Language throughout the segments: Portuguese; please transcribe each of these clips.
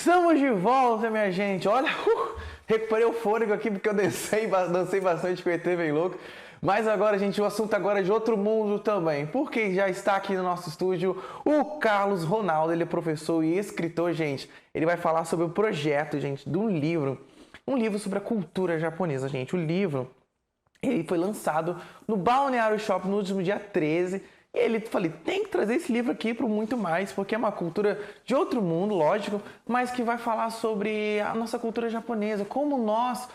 Estamos de volta, minha gente. Olha, recuperei o fôlego aqui porque eu dancei bastante com o ET bem louco. Mas agora, gente, o assunto agora é de outro mundo também. Porque já está aqui no nosso estúdio o Carlos Ronaldo. Ele é professor e escritor, gente. Ele vai falar sobre o projeto, gente, de um livro. Um livro sobre a cultura japonesa, gente. O livro, ele foi lançado no Balneário Shopping no último dia 13. E ele falei, tem que trazer esse livro aqui para o Muito Mais, porque é uma cultura de outro mundo, lógico, mas que vai falar sobre a nossa cultura japonesa, como nós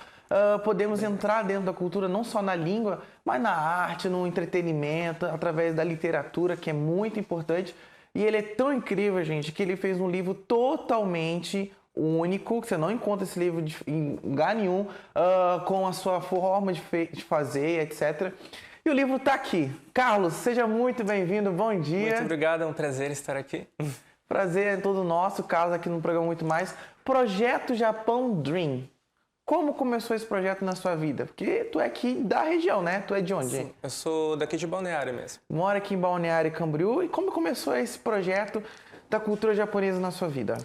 podemos entrar dentro da cultura, não só na língua, mas na arte, no entretenimento, através da literatura, que é muito importante. E ele é tão incrível, gente, que ele fez um livro totalmente único, que você não encontra esse livro em lugar nenhum, com a sua forma de fazer, etc. E o livro está aqui. Carlos, seja muito bem-vindo, bom dia. Muito obrigado, é um prazer estar aqui. Prazer é todo nosso, Carlos, aqui no programa Muito Mais. Projeto Japão Dream. Como começou esse projeto na sua vida? Porque tu é aqui da região, né? Tu é de onde? Sim, eu sou daqui de Balneário mesmo. Mora aqui em Balneário Camboriú. E como começou esse projeto da cultura japonesa na sua vida?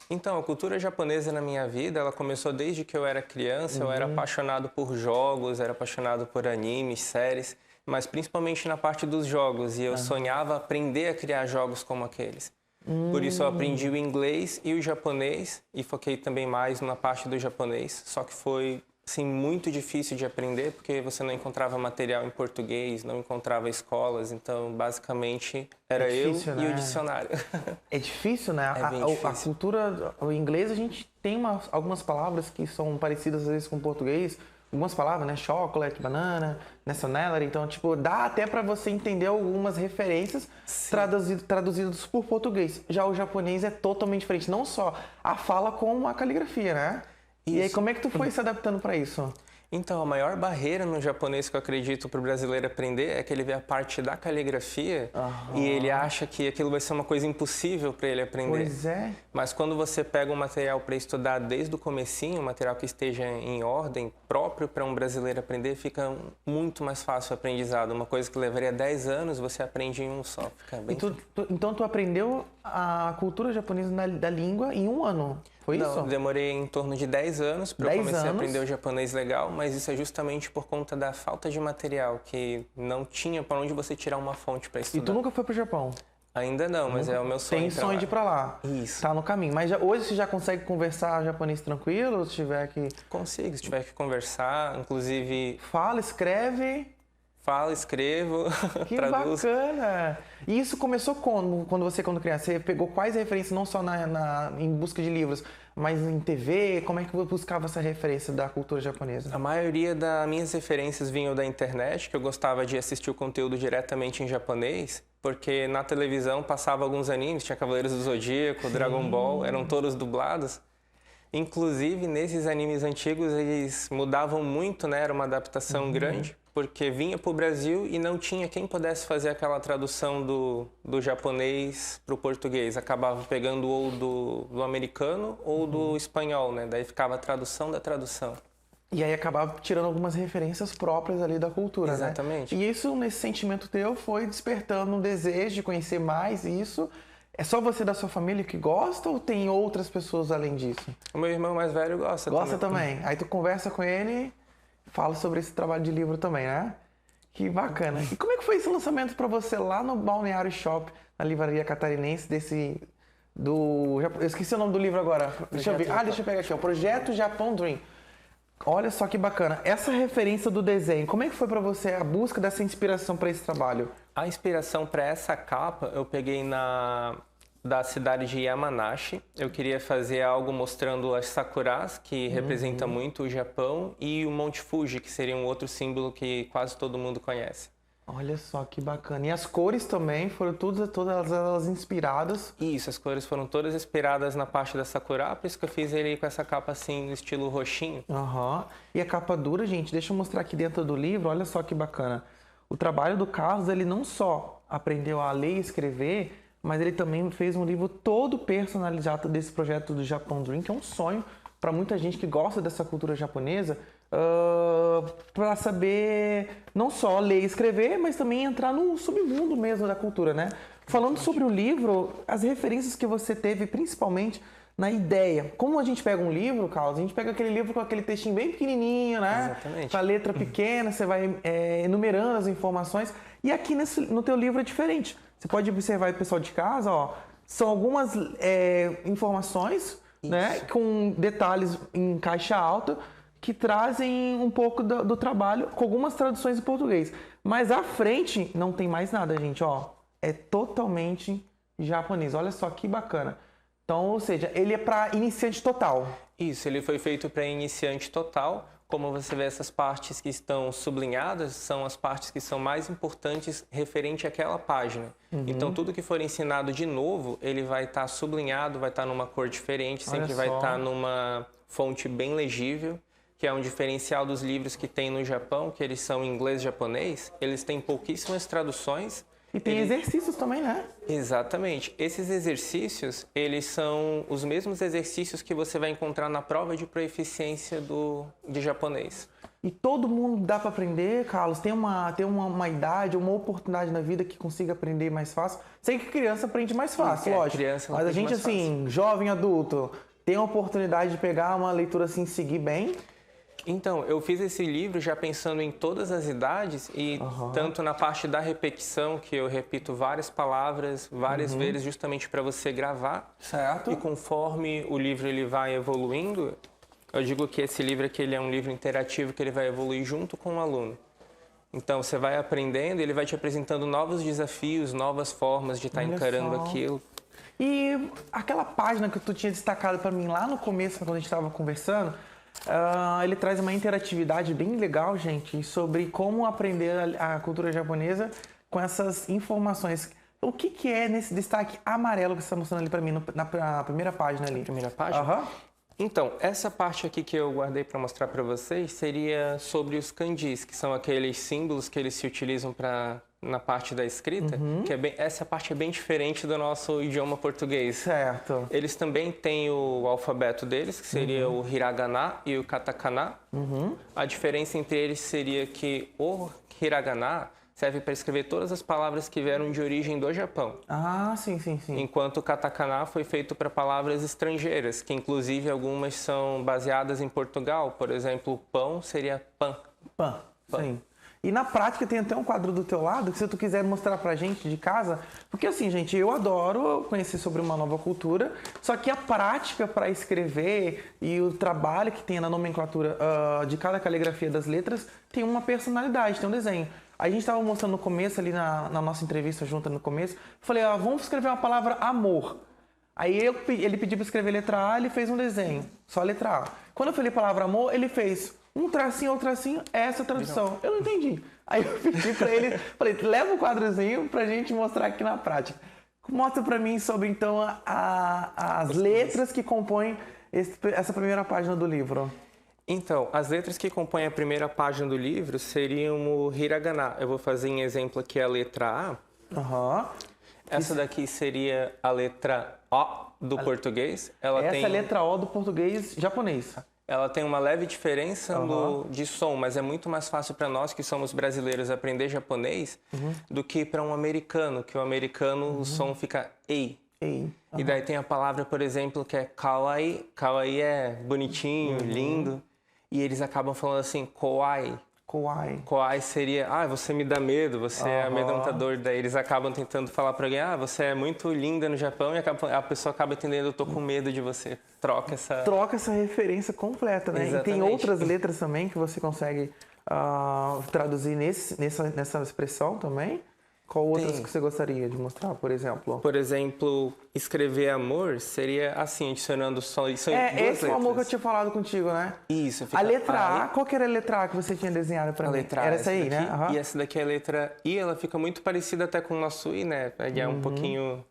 Então, a cultura japonesa na minha vida, ela começou desde que eu era criança. Eu era apaixonado por jogos, era apaixonado por animes, séries, mas principalmente na parte dos jogos. E eu sonhava aprender a criar jogos como aqueles. Por isso eu aprendi o inglês e o japonês e foquei também mais na parte do japonês. Só que foi assim, muito difícil de aprender porque você não encontrava material em português, não encontrava escolas. Então, basicamente, era difícil, eu né? e o dicionário. É difícil, né? É bem difícil. A cultura, o inglês, a gente tem algumas palavras que são parecidas às vezes com o português. Algumas palavras, né? Chocolate, banana, nationality. Então, tipo, dá até pra você entender algumas referências traduzidas por português. Já o japonês é totalmente diferente. Não só a fala, como a caligrafia, né? Isso. E aí, como é que tu foi se adaptando pra isso? Então, a maior barreira no japonês que eu acredito para o brasileiro aprender é que ele vê a parte da caligrafia e ele acha que aquilo vai ser uma coisa impossível para ele aprender. Pois é. Mas quando você pega um material para estudar desde o comecinho, um material que esteja em ordem, próprio para um brasileiro aprender, fica muito mais fácil o aprendizado. Uma coisa que levaria 10 anos, você aprende em um só. Fica bem... Então, tu aprendeu a cultura japonesa da língua em um ano? Foi isso? Não, demorei em torno de 10 anos para eu começar a aprender o japonês legal, mas isso é justamente por conta da falta de material, que não tinha para onde você tirar uma fonte para estudar. E tu nunca foi pro Japão? Ainda não, mas é o meu sonho. Tem sonho de ir pra lá? Isso. Tá no caminho. Mas hoje você já consegue conversar japonês tranquilo? Se tiver que... Consigo, se tiver que conversar, inclusive... Fala, escreve... Falo, escrevo, Que traduzo. bacana! E isso começou quando criança? Você pegou quais referências, não só em busca de livros, mas em TV? Como é que você buscava essa referência da cultura japonesa? A maioria das minhas referências vinham da internet, que eu gostava de assistir o conteúdo diretamente em japonês, porque na televisão passava alguns animes, tinha Cavaleiros do Zodíaco, Dragon Ball, eram todos dublados. Inclusive, nesses animes antigos, eles mudavam muito, né? Era uma adaptação grande, porque vinha para o Brasil e não tinha quem pudesse fazer aquela tradução do japonês para o português. Acabava pegando ou do americano ou do espanhol, né? Daí ficava a tradução da tradução. E aí acabava tirando algumas referências próprias ali da cultura, Exatamente. Né? E isso, nesse sentimento teu, foi despertando um desejo de conhecer mais isso. É só você da sua família que gosta ou tem outras pessoas além disso? O meu irmão mais velho gosta também. Gosta também. Aí tu conversa com ele, fala sobre esse trabalho de livro também, né? Que bacana. E como é que foi esse lançamento para você lá no Balneário Shopping, na livraria catarinense eu esqueci o nome do livro agora. Deixa eu ver. Deixa eu pegar aqui, ó. Projeto Japão Dream. Olha só que bacana. Essa referência do desenho, como é que foi para você a busca dessa inspiração para esse trabalho? A inspiração para essa capa eu peguei da cidade de Yamanashi. Eu queria fazer algo mostrando as sakuras, que representa muito o Japão, e o Monte Fuji, que seria um outro símbolo que quase todo mundo conhece. Olha só que bacana. E as cores também foram todas elas inspiradas? Isso, as cores foram todas inspiradas na parte da sakura, por isso que eu fiz ele com essa capa assim, no estilo roxinho. E a capa dura, gente, deixa eu mostrar aqui dentro do livro, olha só que bacana. O trabalho do Carlos, ele não só aprendeu a ler e escrever, mas ele também fez um livro todo personalizado desse projeto do Japão Dream, que é um sonho para muita gente que gosta dessa cultura japonesa, para saber não só ler e escrever, mas também entrar no submundo mesmo da cultura, né? Falando sobre o livro, as referências que você teve, principalmente na ideia. Como a gente pega um livro, Carlos, a gente pega aquele livro com aquele textinho bem pequenininho, né? Exatamente. Com a letra pequena, você vai enumerando as informações. E aqui no teu livro é diferente. Você pode observar, pessoal de casa, ó, são algumas informações, né, com detalhes em caixa alta, que trazem um pouco do trabalho, com algumas traduções em português. Mas à frente não tem mais nada, gente, ó. É totalmente japonês. Olha só que bacana. Então, ou seja, ele é para iniciante total. Isso, ele foi feito para iniciante total. Como você vê, essas partes que estão sublinhadas são as partes que são mais importantes referente àquela página. Então, tudo que for ensinado de novo, ele vai estar sublinhado, vai estar numa cor diferente, sempre vai estar numa fonte bem legível, que é um diferencial dos livros que tem no Japão, que eles são em inglês e japonês. Eles têm pouquíssimas traduções. E tem exercícios também, né? Exatamente. Esses exercícios, eles são os mesmos exercícios que você vai encontrar na prova de proeficiência de japonês. E todo mundo dá para aprender, Carlos? Tem uma idade, uma oportunidade na vida que consiga aprender mais fácil? Sei que criança aprende mais fácil, lógico. Mas a gente, assim, jovem, adulto, tem a oportunidade de pegar uma leitura assim e seguir bem? Então, eu fiz esse livro já pensando em todas as idades e tanto na parte da repetição, que eu repito várias palavras várias vezes justamente para você gravar. Certo. E conforme o livro ele vai evoluindo, eu digo que esse livro aqui ele é um livro interativo que ele vai evoluir junto com o aluno. Então, você vai aprendendo, ele vai te apresentando novos desafios, novas formas de estar encarando aquilo. E aquela página que tu tinha destacado para mim lá no começo, quando a gente estava conversando, ele traz uma interatividade bem legal, gente, sobre como aprender a cultura japonesa com essas informações. O que é nesse destaque amarelo que você está mostrando ali para mim, na primeira página ali? Primeira página? Então, essa parte aqui que eu guardei para mostrar para vocês seria sobre os kanjis, que são aqueles símbolos que eles se utilizam na parte da escrita, que essa parte é bem diferente do nosso idioma português. Certo. Eles também têm o alfabeto deles, que seria o hiragana e o katakana. A diferença entre eles seria que o hiragana serve para escrever todas as palavras que vieram de origem do Japão. Ah, sim. Enquanto o katakana foi feito para palavras estrangeiras, que inclusive algumas são baseadas em Portugal. Por exemplo, pão seria pan. Pan. Sim. E na prática tem até um quadro do teu lado que se tu quiser mostrar pra gente de casa, porque assim, gente, eu adoro conhecer sobre uma nova cultura, só que a prática para escrever e o trabalho que tem na nomenclatura de cada caligrafia das letras tem uma personalidade, tem um desenho. A gente estava mostrando no começo, ali na nossa entrevista junta no começo, falei, vamos escrever uma palavra amor. Aí ele pediu para escrever letra A, ele fez um desenho, só a letra A. Quando eu falei palavra amor, ele fez um tracinho, outro tracinho, essa tradução. Eu não entendi. Aí eu pedi para ele, falei, leva o quadrozinho pra gente mostrar aqui na prática. Mostra para mim sobre, então, as letras que compõem essa primeira página do livro. Então, as letras que compõem a primeira página do livro seriam o hiragana. Eu vou fazer em exemplo aqui a letra A. Essa daqui seria a letra O do português. Essa é a letra O do português japonês. Ela tem uma leve diferença de som, mas é muito mais fácil para nós que somos brasileiros aprender japonês do que para um americano, que o americano o som fica ei. E daí tem a palavra, por exemplo, que é kawaii. Kawaii é bonitinho, lindo. E eles acabam falando assim, kawaii. Kawaii seria, você me dá medo, você é amedrontador. Daí eles acabam tentando falar para alguém, você é muito linda no Japão, e a pessoa acaba entendendo, eu tô com medo de você. Troca essa referência completa, né? Exatamente. E tem outras letras também que você consegue traduzir nessa expressão também? Qual outras que você gostaria de mostrar, por exemplo? Por exemplo, escrever amor seria assim, adicionando só duas letras. Esse é o amor que eu tinha falado contigo, né? Isso. A letra A, qual que era a letra A que você tinha desenhado para mim? Letra A, era essa aí, né? E essa daqui é a letra I, ela fica muito parecida até com o nosso I, né? É um pouquinho...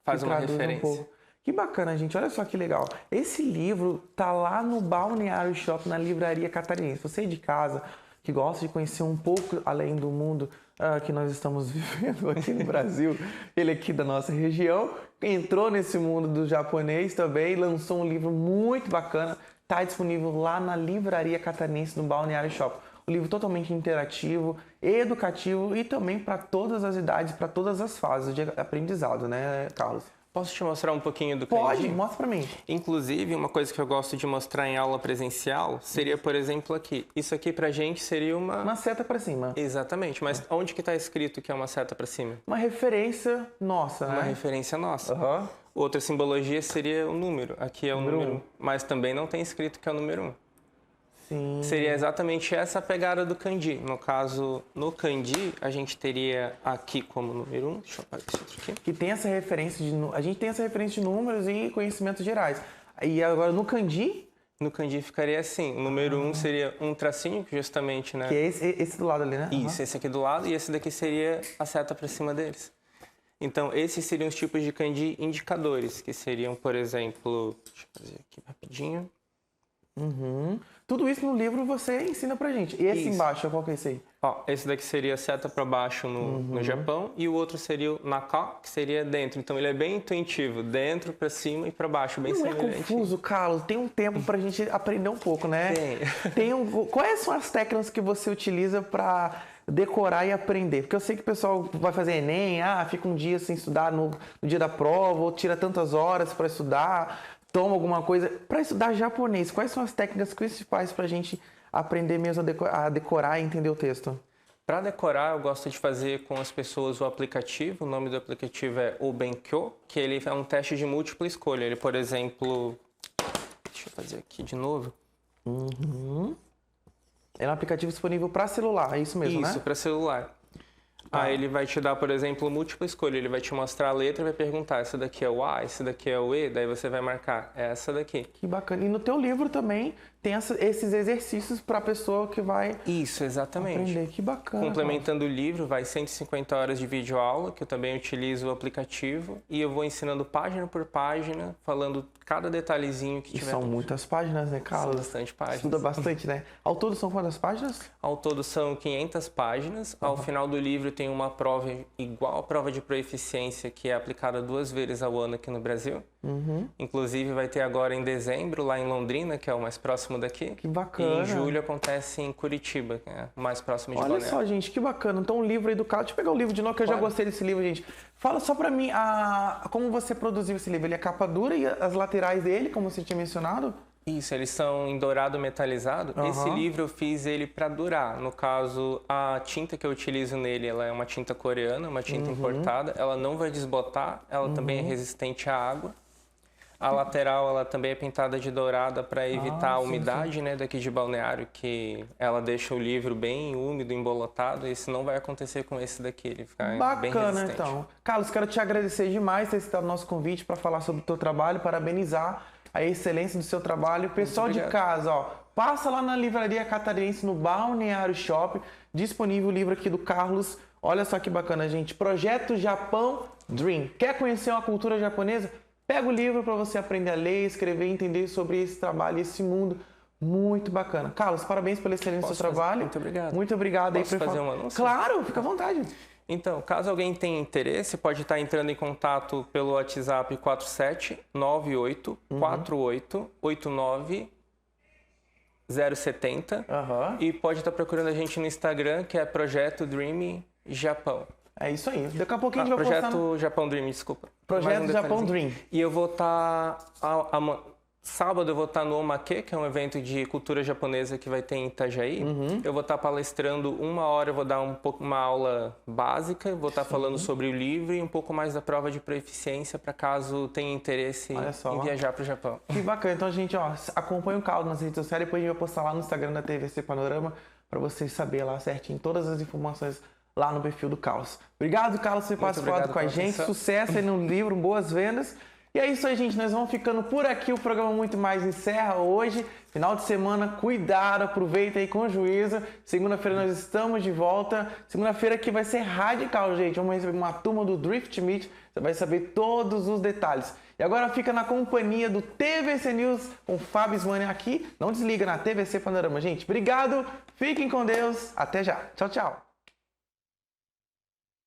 faz uma referência. Que bacana, gente. Olha só que legal. Esse livro tá lá no Balneário Shop, na Livraria Catarinense. Você de casa, que gosta de conhecer um pouco além do mundo que nós estamos vivendo aqui no Brasil, ele aqui da nossa região, entrou nesse mundo do japonês também, lançou um livro muito bacana, está disponível lá na Livraria Catarinense, no Balneário Shop. Um livro totalmente interativo, educativo e também para todas as idades, para todas as fases de aprendizado, né, Carlos? Posso te mostrar um pouquinho do kanji? Pode, mostra pra mim. Inclusive, uma coisa que eu gosto de mostrar em aula presencial seria, por exemplo, aqui. Isso aqui pra gente seria Uma seta pra cima. Exatamente, mas onde que tá escrito que é uma seta pra cima? Uma referência nossa, né? Uma referência nossa. Aham. Outra simbologia seria o número. Aqui é o número 1. Mas também não tem escrito que é o número 1. Sim. Seria exatamente essa a pegada do kanji. No caso, no kanji, a gente teria aqui como número 1. Deixa eu apagar esse outro aqui. Que tem essa referência a gente tem essa referência de números e conhecimentos gerais. E agora no kanji, No kanji ficaria assim. O número 1 seria um tracinho, justamente, né? que é esse do lado ali, né? Isso, esse aqui do lado. E esse daqui seria a seta para cima deles. Então, esses seriam os tipos de kanji indicadores, que seriam, por exemplo... Deixa eu fazer aqui rapidinho. Uhum. Tudo isso no livro você ensina pra gente. E esse Isso. embaixo, qual que é esse aí? Ó, esse daqui seria a seta para baixo no Japão e o outro seria o naka, que seria dentro. Então ele é bem intuitivo, dentro, para cima e para baixo, bem Não é semelhante. confuso, Carlos? Tem um tempo pra gente aprender um pouco, né? Quais são as técnicas que você utiliza pra decorar e aprender? Porque eu sei que o pessoal vai fazer Enem, fica um dia sem estudar no dia da prova, ou tira tantas horas pra estudar, toma alguma coisa. Pra estudar japonês, quais são as técnicas principais pra gente aprender mesmo a decorar e entender o texto? Para decorar, eu gosto de fazer com as pessoas o aplicativo. O nome do aplicativo é o Benkyo, que ele é um teste de múltipla escolha. Ele, por exemplo... Deixa eu fazer aqui de novo. É um aplicativo disponível para celular, é isso mesmo, né? Isso, para celular. Aí ele vai te dar, por exemplo, múltipla escolha. Ele vai te mostrar a letra e vai perguntar, essa daqui é o A, esse daqui é o E, daí você vai marcar, é essa daqui. Que bacana. E no teu livro também tem esses exercícios para a pessoa que vai Isso, exatamente. aprender. Que bacana. Complementando o livro, vai 150 horas de videoaula, que eu também utilizo o aplicativo, e eu vou ensinando página por página, falando cada detalhezinho que E tiver. são muitas páginas, né, São Carlos? bastante páginas. Estuda bastante, né? Ao todo são quantas páginas? Ao todo são 500 páginas. Ao final do livro tem uma prova igual à prova de proeficiência, que é aplicada 2 vezes ao ano aqui no Brasil. Inclusive vai ter agora em dezembro, lá em Londrina, que é o mais próximo daqui. Que bacana. E em julho acontece em Curitiba, que é o mais próximo de Olha Balneário. só, gente, que bacana. Então, o livro aí do Carlos. Deixa eu pegar o livro de novo, que eu já Claro. gostei desse livro, gente. Fala só pra mim, como você produziu esse livro? Ele é capa dura e as laterais dele, como você tinha mencionado? Isso, eles são em dourado metalizado. Esse livro eu fiz ele para durar. No caso, a tinta que eu utilizo nele, ela é uma tinta coreana, uma tinta importada. Ela não vai desbotar, ela também é resistente à água. A lateral, ela também é pintada de dourada para evitar a umidade, né, daqui de Balneário, que ela deixa o livro bem úmido, embolotado. Isso não vai acontecer com esse daqui, ele fica bem Bacana, resistente. então. Carlos, quero te agradecer demais por ter aceitado o nosso convite para falar sobre o teu trabalho, parabenizar a excelência do seu trabalho. Pessoal de casa, passa lá na Livraria Catarinense, no Balneário Shopping, disponível o livro aqui do Carlos. Olha só que bacana, gente. Projeto Japão Dream. Quer conhecer uma cultura japonesa? Pega o livro para você aprender a ler, escrever e entender sobre esse trabalho, esse mundo. Muito bacana. Carlos, parabéns pela excelência do seu trabalho. Muito obrigado. Muito obrigado. Posso fazer um anúncio? Claro, fica à vontade. Então, caso alguém tenha interesse, pode estar entrando em contato pelo WhatsApp 4798-4889-070 e pode estar procurando a gente no Instagram, que é Projeto Dream Japão. É isso aí. Daqui a pouquinho a gente vai postar... Projeto Japão Dream, desculpa. Projeto Mais um Japão detalhezinho. Dream. E eu vou estar... Sábado eu vou estar no Omake, que é um evento de cultura japonesa que vai ter em Itajaí. Eu vou estar palestrando 1 hora, eu vou dar uma aula básica, vou estar falando sobre o livro e um pouco mais da prova de proeficiência para caso tenha interesse em viajar para o Japão. Que bacana. Então, gente, acompanha o Carlos nas redes sociais, depois a gente vai postar lá no Instagram da TVC Panorama para vocês saberem lá certinho todas as informações lá no perfil do Carlos. Obrigado, Carlos, por ter participado com a gente. Sucesso aí no livro, boas vendas. E é isso aí, gente. Nós vamos ficando por aqui. O programa Muito Mais encerra hoje. Final de semana, cuidado, aproveita aí com juízo. Segunda-feira nós estamos de volta. Segunda-feira que vai ser radical, gente. Vamos receber uma turma do Drift Meet. Você vai saber todos os detalhes. E agora fica na companhia do TVC News com o Fábio Ismani aqui. Não desliga na TVC Panorama, gente. Obrigado, fiquem com Deus. Até já. Tchau, tchau.